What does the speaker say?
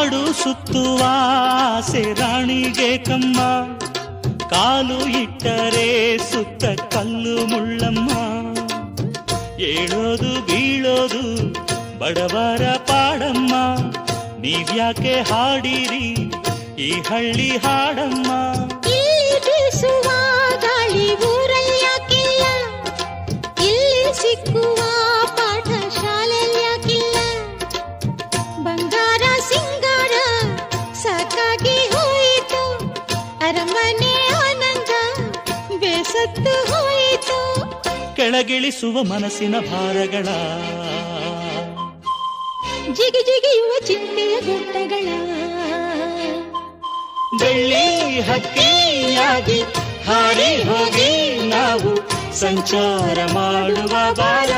ಕಾಡು ಸುತ್ತುವ ಆಸೆ ರಾಣಿಗೆ ಕಮ್ಮ, ಕಾಲು ಇಟ್ಟರೆ ಸುತ್ತ ಕಲ್ಲು ಮುಳ್ಳಮ್ಮ. ಏಳೋದು ಬೀಳೋದು ಬಡವರ ಪಾಡಮ್ಮ, ನೀವ್ಯಾಕೆ ಹಾಡಿರಿ ಈ ಹಳ್ಳಿ ಹಾಡಮ್ಮ. ಇಲ್ಲಿ ಬೀಸುವ ಗಾಳಿ ಊರಲ್ಲಿ ಯಾಕಿಲ್ಲ, ಇಲ್ಲಿ ಸಿಕ್ಕುವ ಪಾಠ ಶಾಲೆಯಲ್ಲಿ ಯಾಕಿಲ್ಲ. ಬಂಗಾರ ಸಿಂಗಾರ ಸಾಕಾಗಿ ಹೋಯಿತು, ಅರಮನೆ ಆನಂದ ಬೇಸತ್ತು ಹೋಯಿತು. ಕೆಳಗಿಳಿಸುವ ಮನಸ್ಸಿನ ಭಾರಗಳ, ಜಿಗಿ ಜಿಗಿಯುವ ಚಿಂತೆಯ ಗುಡ್ಡಗಳ. ಬೆಳ್ಳಿ ಹಕ್ಕಿಯಾಗಿ ಹಾರಿ ಹೋಗಿ ನಾವು ಸಂಚಾರ ಮಾಡುವ ಬಾರ.